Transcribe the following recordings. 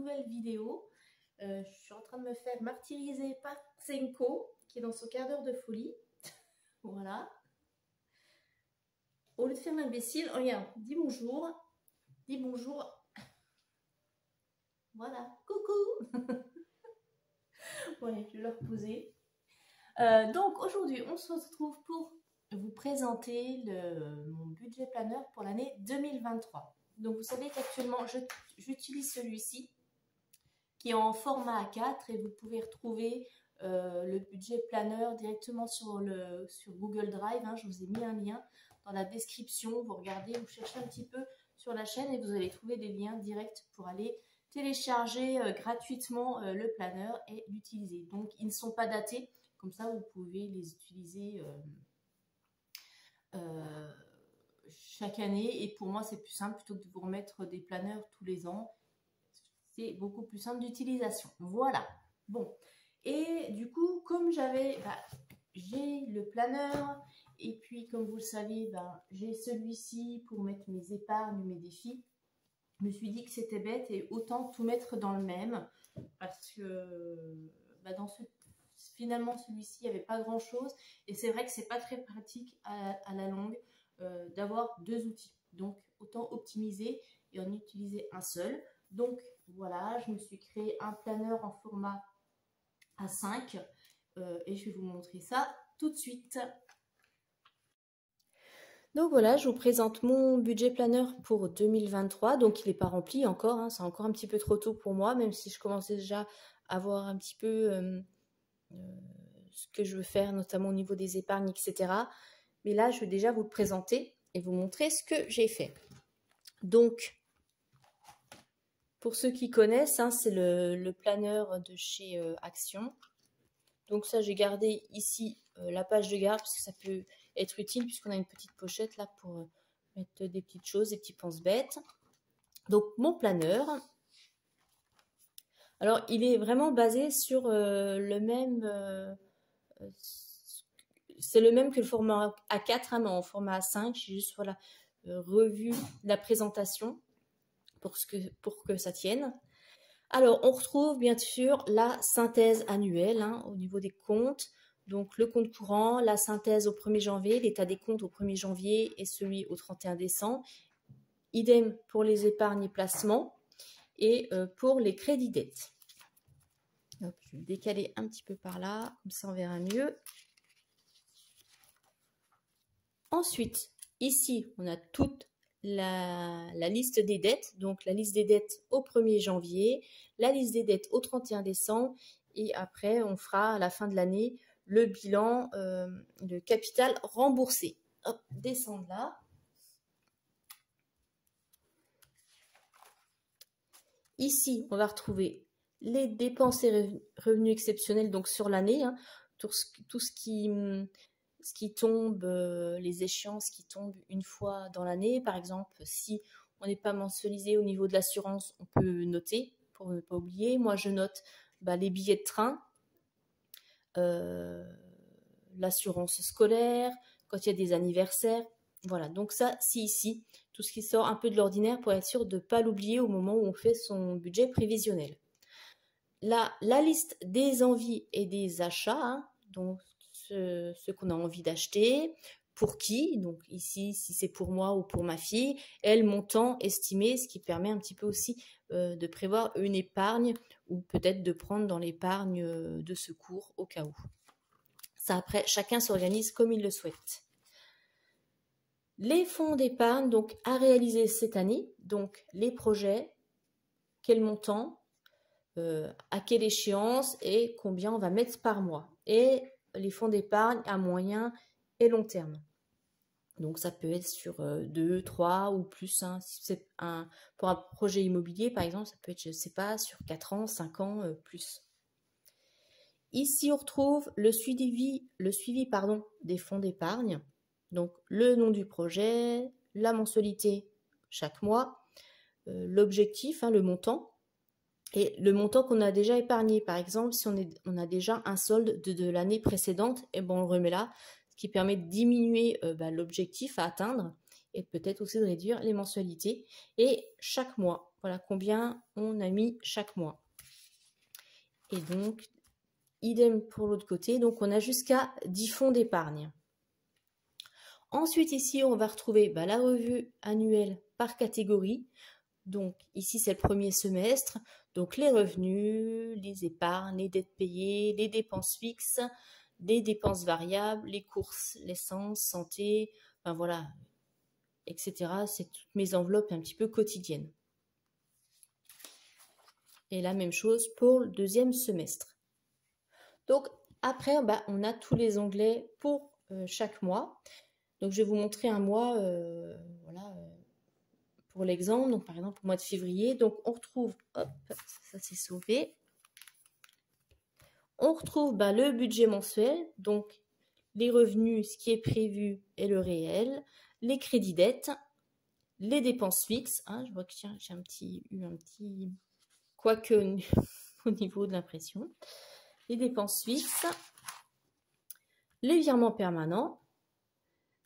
nouvelle vidéo. Je suis en train de me faire martyriser par Senko qui est dans son quart d'heure de folie. Voilà. Au lieu de faire l'imbécile, regarde, dis bonjour. Dis bonjour. Voilà, coucou. Ouais, je vais le reposer. Donc aujourd'hui, on se retrouve pour vous présenter mon budget planeur pour l'année 2023. Donc vous savez qu'actuellement, j'utilise celui-ci qui est en format A4 et vous pouvez retrouver le budget planeur directement sur Google Drive. Hein. Je vous ai mis un lien dans la description. Vous regardez, vous cherchez un petit peu sur la chaîne et vous allez trouver des liens directs pour aller télécharger gratuitement le planeur et l'utiliser. Donc ils ne sont pas datés, comme ça vous pouvez les utiliser chaque année. Et pour moi c'est plus simple plutôt que de vous remettre des planeurs tous les ans. C'est beaucoup plus simple d'utilisation. Voilà. Bon. Et du coup, comme j'ai le planeur et puis comme vous le savez, j'ai celui-ci pour mettre mes épargnes, mes défis. Je me suis dit que c'était bête et autant tout mettre dans le même parce que finalement celui-ci, il n'y avait pas grand-chose et c'est vrai que c'est pas très pratique à la longue d'avoir deux outils. Donc, autant optimiser et en utiliser un seul. Donc, voilà, je me suis créé un planeur en format A5 et je vais vous montrer ça tout de suite. Donc voilà, je vous présente mon budget planeur pour 2023. Donc il n'est pas rempli encore, hein, c'est encore un petit peu trop tôt pour moi, même si je commençais déjà à voir un petit peu ce que je veux faire, notamment au niveau des épargnes, etc. Mais là, je vais déjà vous le présenter et vous montrer ce que j'ai fait. Donc, pour ceux qui connaissent, hein, c'est le planeur de chez Action. Donc ça, j'ai gardé ici la page de garde parce que ça peut être utile puisqu'on a une petite pochette là pour mettre des petites choses, des petits pense-bêtes. Donc mon planeur, alors il est vraiment basé sur le même, c'est le même que le format A4, hein, mais en format A5. J'ai juste voilà, revu la présentation pour que ça tienne. Alors, on retrouve bien sûr la synthèse annuelle hein, au niveau des comptes. Donc, le compte courant, la synthèse au 1er janvier, l'état des comptes au 1er janvier et celui au 31 décembre. Idem pour les épargnes et placements et pour les crédits dettes. Donc, je vais décaler un petit peu par là, comme ça on verra mieux. Ensuite, ici, on a toute la liste des dettes, donc la liste des dettes au 1er janvier, la liste des dettes au 31 décembre et après on fera à la fin de l'année le bilan de capital remboursé. Hop, descendre là. Ici, on va retrouver les dépenses et revenus exceptionnels donc sur l'année, hein, tout ce qui tombe, les échéances qui tombent une fois dans l'année. Par exemple, si on n'est pas mensualisé au niveau de l'assurance, on peut noter pour ne pas oublier. Moi, je note les billets de train, l'assurance scolaire, quand il y a des anniversaires. Voilà, donc ça, c'est ici, tout ce qui sort un peu de l'ordinaire pour être sûr de ne pas l'oublier au moment où on fait son budget prévisionnel. Là, la liste des envies et des achats, hein, donc ce qu'on a envie d'acheter, pour qui, donc ici si c'est pour moi ou pour ma fille, et le montant estimé, ce qui permet un petit peu aussi de prévoir une épargne ou peut-être de prendre dans l'épargne de secours au cas où. Ça après, chacun s'organise comme il le souhaite. Les fonds d'épargne donc à réaliser cette année, donc les projets, quel montant, à quelle échéance et combien on va mettre par mois. Et les fonds d'épargne à moyen et long terme. Donc ça peut être sur 2, 3 ou plus. Hein. Si c'est pour un projet immobilier, par exemple, ça peut être, je ne sais pas, sur 4 ans, 5 ans, plus. Ici, on retrouve le suivi des fonds d'épargne. Donc le nom du projet, la mensualité chaque mois, l'objectif, hein, le montant. Et le montant qu'on a déjà épargné, par exemple, si on a déjà un solde de l'année précédente, et on le remet là, ce qui permet de diminuer l'objectif à atteindre et peut-être aussi de réduire les mensualités. Et chaque mois, Voilà combien on a mis chaque mois. Et donc, idem pour l'autre côté. Donc, on a jusqu'à 10 fonds d'épargne. Ensuite, ici, on va retrouver la revue annuelle par catégorie. Donc, ici, c'est le premier semestre. Donc, les revenus, les épargnes, les dettes payées, les dépenses fixes, les dépenses variables, les courses, l'essence, santé, enfin voilà, etc. C'est toutes mes enveloppes un petit peu quotidiennes. Et la même chose pour le deuxième semestre. Donc, après, on a tous les onglets pour chaque mois. Donc, je vais vous montrer un mois, voilà, pour l'exemple. Donc, par exemple, au mois de février. Donc, on retrouve, hop, ça s'est sauvé. On retrouve le budget mensuel, donc les revenus, ce qui est prévu et le réel, les crédits dettes, les dépenses fixes. Hein, je vois que j'ai eu un petit quoique au niveau de l'impression. Les dépenses fixes, les virements permanents,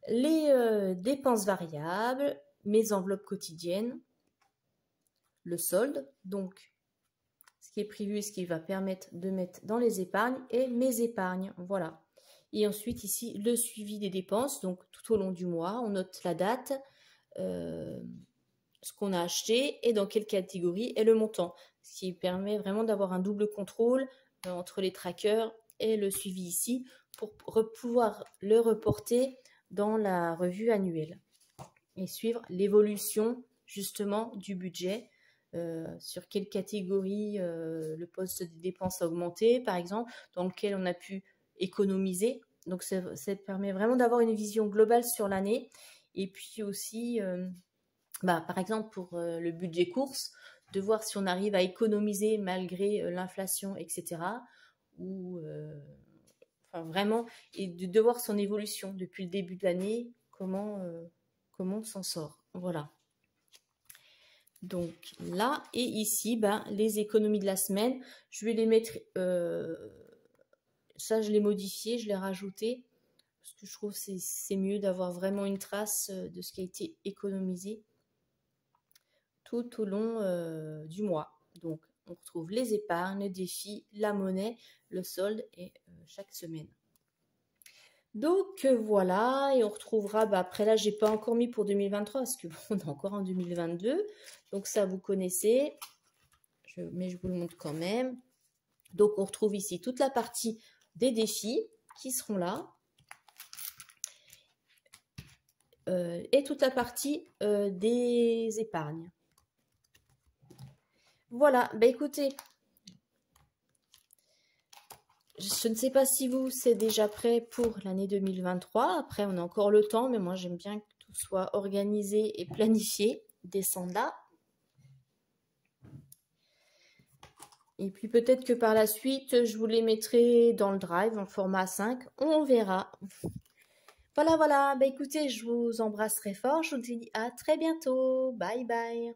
les dépenses variables, mes enveloppes quotidiennes, le solde, donc ce qui est prévu, ce qui va permettre de mettre dans les épargnes et mes épargnes, voilà. Et ensuite ici, le suivi des dépenses, donc tout au long du mois, on note la date, ce qu'on a acheté et dans quelle catégorie et le montant, ce qui permet vraiment d'avoir un double contrôle entre les trackers et le suivi ici pour pouvoir le reporter dans la revue annuelle et suivre l'évolution justement du budget, sur quelle catégorie le poste des dépenses a augmenté par exemple, dans lequel on a pu économiser. Donc ça permet vraiment d'avoir une vision globale sur l'année et puis aussi par exemple pour le budget course, de voir si on arrive à économiser malgré l'inflation, etc. Ou enfin, vraiment, et de voir son évolution depuis le début de l'année, comment on s'en sort. Voilà. Donc là, et ici, les économies de la semaine, je vais les mettre, ça je l'ai modifié, je l'ai rajouté, parce que je trouve que c'est mieux d'avoir vraiment une trace de ce qui a été économisé tout au long du mois. Donc, on retrouve les épargnes, les défis, la monnaie, le solde et chaque semaine. Donc, voilà, et on retrouvera, après là, j'ai pas encore mis pour 2023 parce qu'on est encore en 2022. Donc, ça, vous connaissez, mais je vous le montre quand même. Donc, on retrouve ici toute la partie des défis qui seront là. Et toute la partie des épargnes. Voilà, écoutez, je ne sais pas si vous, c'est déjà prêt pour l'année 2023. Après, on a encore le temps, mais moi, j'aime bien que tout soit organisé et planifié. Descendre là. Et puis, peut-être que par la suite, je vous les mettrai dans le drive en format 5. On verra. Voilà. Écoutez, je vous embrasse très fort. Je vous dis à très bientôt. Bye bye.